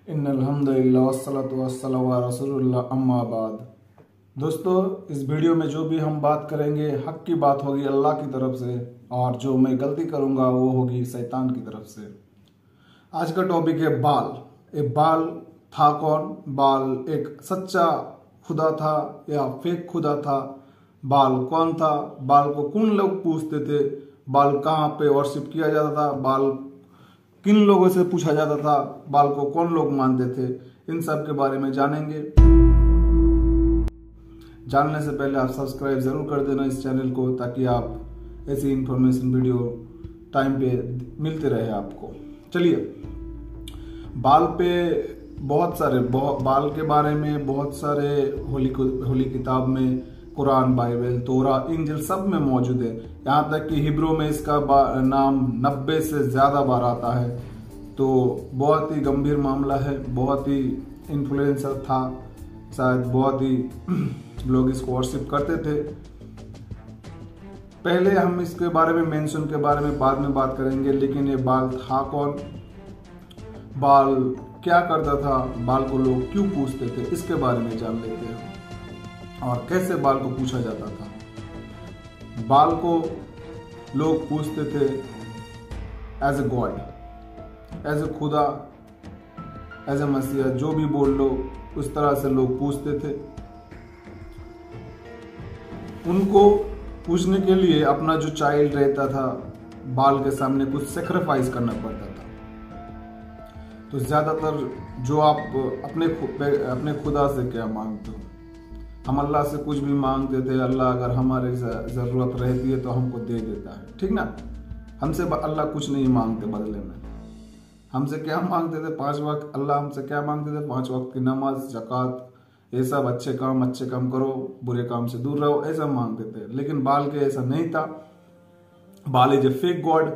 इन्नल्हम्दुलिल्लाह वस्सलातु वस्सलामु अला रसूलिल्लाह अम्मा बाद। दोस्तों, इस वीडियो में जो भी हम बात करेंगे हक की बात होगी अल्लाह की तरफ से, और जो मैं गलती करूंगा वो होगी शैतान की तरफ से। आज का टॉपिक है बाल। ये बाल था कौन? बाल एक सच्चा खुदा था या फेक खुदा था? बाल कौन था? बाल को कौन लोग पूछते थे? बाल कहाँ पे वर्शिप किया जाता था? बाल किन लोगों से पूछा जाता था? बाल को कौन लोग मानते थे? इन सब के बारे में जानेंगे। जानने से पहले आप सब्सक्राइब जरूर कर देना इस चैनल को, ताकि आप ऐसी इंफॉर्मेशन वीडियो टाइम पे मिलते रहे आपको। चलिए, बाल पे बाल के बारे में बहुत सारे होली किताब में, कुरान, बाइबल, तोरा, इंजिल सब में मौजूद है। यहाँ तक कि हिब्रू में इसका नाम 90 से ज्यादा बार आता है। तो बहुत ही गंभीर मामला है, बहुत ही इन्फ्लुएंसर था, शायद बहुत ही लोग इसको वर्शिप करते थे। पहले हम इसके बारे में मेंशन के बारे में बाद में बात करेंगे, लेकिन ये बाल था कौन, बाल क्या करता था, बाल को लोग क्यों पूछते थे, इसके बारे में जान लेते हैं। और कैसे बाल को पूछा जाता था। बाल को लोग पूछते थे as a god, as a खुदा, एज ए मसीहा, जो भी बोल लो उस तरह से लोग पूछते थे। उनको पूछने के लिए अपना जो चाइल्ड रहता था, बाल के सामने कुछ सेक्रीफाइस करना पड़ता था। तो ज्यादातर जो आप अपने खुदा से क्या मांगते हो? हम अल्लाह से कुछ भी मांगते थे, अल्लाह अगर हमारे जरूरत रहती है तो हमको दे देता है, ठीक ना। हमसे अल्लाह कुछ नहीं मांगते बदले में। हमसे क्या मांगते थे? 5 वक्त। अल्लाह हमसे क्या मांगते थे? 5 वक्त की नमाज, ज़कात, ये सब अच्छे काम करो, बुरे काम से दूर रहो, ऐसा मांगते थे। लेकिन बाल के ऐसा नहीं था। बाल इज ए फेक गॉड।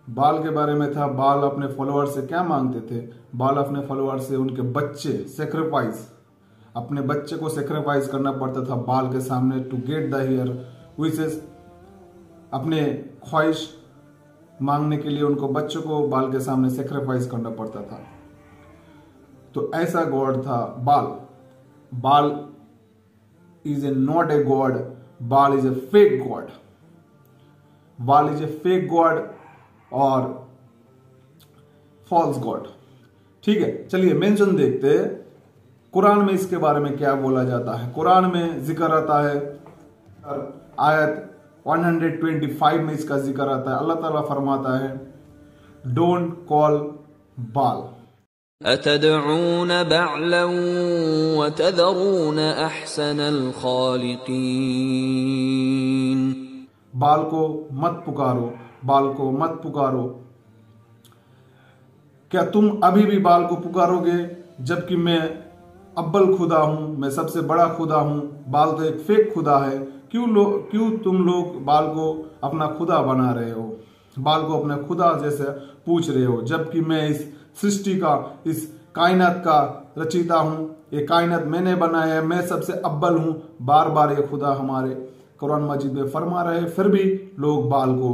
बाल के बारे में था, बाल अपने फॉलोअर से क्या मांगते थे? बाल अपने फॉलोअर से उनके बच्चे सेक्रीफाइस, अपने बच्चे को सेक्रीफाइस करना पड़ता था बाल के सामने, to get the here wishes. अपने ख्वाहिश मांगने के लिए उनको बच्चों को बाल के सामने सेक्रीफाइस करना पड़ता था। तो ऐसा गॉड था बाल। बाल is a not a god, बाल इज ए फेक गॉड। बाल इज ए फेक गॉड और फॉल्स गॉड। ठीक है, चलिए मेंशन देखते हैं कुरान में इसके बारे में क्या बोला जाता है। कुरान में जिक्र आता है, आयत 125 में इसका जिक्र आता है। अल्लाह ताला फरमाता है, डोंट कॉल बाल। अतदऊन बअलन व तदरून अहसनल खालिकीन। बाल को मत पुकारो, बाल को मत पुकारो। क्या तुम अभी भी बाल को पुकारोगे, जबकि मैं अव्वल खुदा हूं, मैं सबसे बड़ा खुदा हूं? बाल तो एक फेक खुदा है। क्यों तुम लोग बाल को अपना खुदा बना रहे हो, बाल को अपना खुदा जैसे पूछ रहे हो, जबकि मैं इस सृष्टि का, इस कायनात का रचयिता हूं। ये कायनात मैंने बनाया है, मैं सबसे अव्वल हूं। बार बार ये खुदा हमारे कुरान मजीद में फरमा रहे, फिर भी लोग बाल को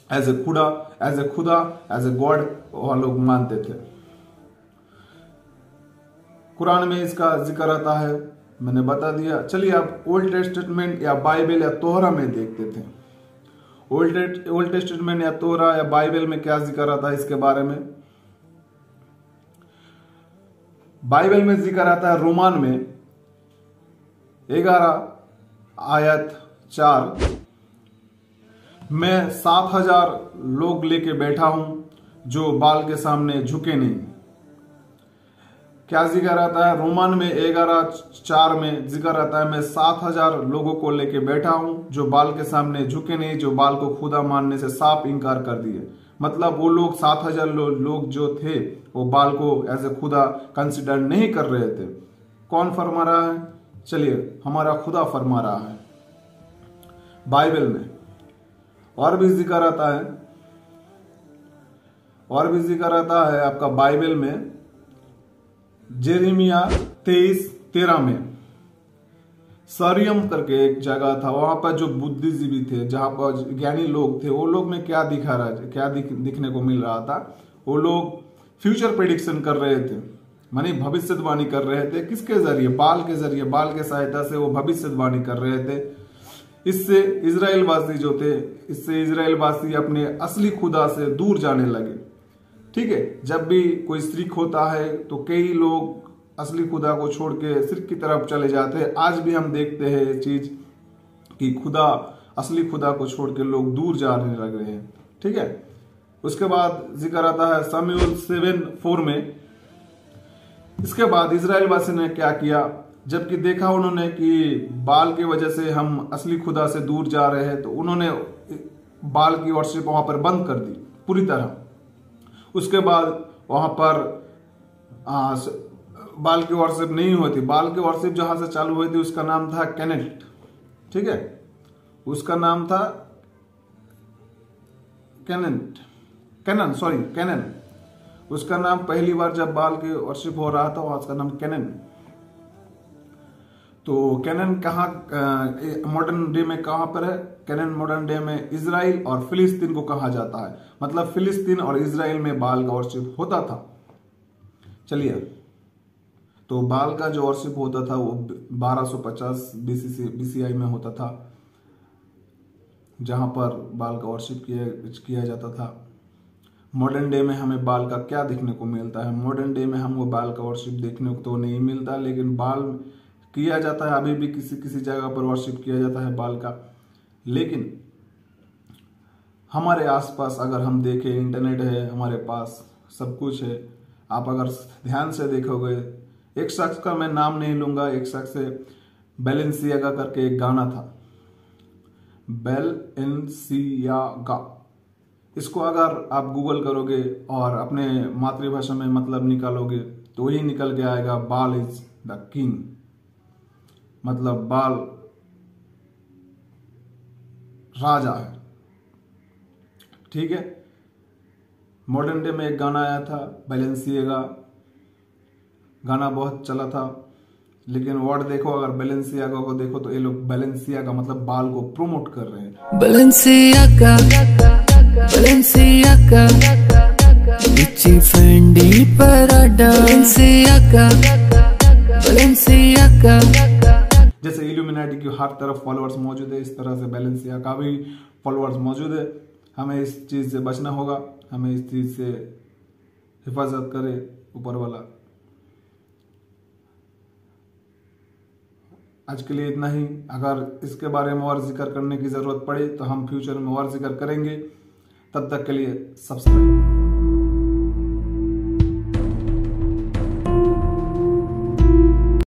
एज ए खुदा, एज ए गॉड वह लोग मानते थे। कुरान में इसका जिक्र आता है, मैंने बता दिया। चलिए आप ओल्ड टेस्टमेंट या बाइबल या तोहरा में देखते थे। ओल्ड टेस्टमेंट या तोहरा या बाइबल में क्या जिक्र आता है इसके बारे में? बाइबल में जिक्र आता है रोमान में 11 आयत 4, मैं 7000 लोग लेके बैठा हूं जो बाल के सामने झुके नहीं। क्या जिक्र आता है? रोमान में 11:4 में जिक्र आता है, मैं 7000 लोगों को लेके बैठा हूं जो बाल के सामने झुके नहीं, जो बाल को खुदा मानने से साफ इनकार कर दिए। मतलब वो लोग 7000 लोग जो थे वो बाल को एज ए खुदा कंसिडर नहीं कर रहे थे। कौन फरमा रहा है? चलिए, हमारा खुदा फरमा रहा है बाइबल में। और भी जिक्र आता है आपका बाइबल में, जेरेमिया 23:13 में। सरियम करके एक जगह था, वहां पर जो बुद्धिजीवी थे, जहां पर ज्ञानी लोग थे, वो लोग में क्या दिखने को मिल रहा था? वो लोग फ्यूचर प्रेडिक्शन कर रहे थे, मानी भविष्यवाणी कर रहे थे। किसके जरिए? बाल के जरिए, बाल के सहायता से वो भविष्यवाणी कर रहे थे। इससे इजराइलवासी जो थे, इससे इजराइलवासी अपने असली खुदा से दूर जाने लगे। ठीक है, जब भी कोई शिरक होता है तो कई लोग असली खुदा को छोड़ के शिरक की तरफ चले जाते हैं। आज भी हम देखते हैं ये चीज कि असली खुदा को छोड़ के लोग दूर जाने लग रहे हैं। ठीक है, उसके बाद जिक्र आता है शमूएल 7:4 में। इसके बाद इजराइलवासी ने क्या किया, जबकि देखा उन्होंने कि बाल की वजह से हम असली खुदा से दूर जा रहे हैं, तो उन्होंने बाल की वर्शिप वहां पर बंद कर दी पूरी तरह। उसके बाद वहां पर बाल की वर्शिप नहीं होती। बाल की वर्शिप जहां से चालू हुई थी उसका नाम था कैनेट। ठीक है, उसका नाम था कैनन। उसका नाम पहली बार जब बाल की वर्शिप हो रहा था उसका नाम कैनन। तो कैनन कहाँ मॉडर्न डे में कहां पर है? कैनन मॉडर्न डे में इजराइल और फिलिस्तीन को कहा जाता है। मतलब फिलिस्तीन और इजराइल में बाल का वर्शिप होता था। चलिए, तो बाल का जो वर्शिप होता था वो 1250 BCI में होता था, जहां पर बाल का वर्शिप किया जाता था। मॉडर्न डे में हमें बाल का क्या देखने को मिलता है? मॉडर्न डे में हमको बाल का वर्शिप देखने को तो नहीं मिलता, लेकिन बाल किया जाता है। अभी भी किसी किसी जगह पर वर्शिप किया जाता है बाल का। लेकिन हमारे आसपास अगर हम देखें, इंटरनेट है हमारे पास, सब कुछ है। आप अगर ध्यान से देखोगे, एक शख्स का मैं नाम नहीं लूंगा, एक शख्स से बैलेंसियागा करके एक गाना था, बैलेंसियागा। इसको अगर आप गूगल करोगे और अपने मातृभाषा में मतलब निकालोगे तो वही निकल के आएगा, बाल इज द किंग। मतलब बाल राजा है। ठीक है, मॉडर्न डे में एक गाना आया था बैलेंसियागा, गाना बहुत चला था। लेकिन वर्ड देखो, अगर बैलेंसियागा को देखो तो ये लोग बैलेंसियागा मतलब बाल को प्रमोट कर रहे हैं। Balenciaga Gucci Fendi Prada Balenciaga। जैसे इल्यूमिनाटी की हर तरफ फॉलोअर्स मौजूद है, इस तरह से बैलेंसियागा का भी फॉलोअर्स मौजूद है। हमें इस चीज से बचना होगा, हमें इस चीज से हिफाजत करे ऊपर वाला। आज के लिए इतना ही। अगर इसके बारे में और जिक्र करने की जरूरत पड़े तो हम फ्यूचर में और जिक्र करेंगे। तब तक के लिए सब्सक्राइब।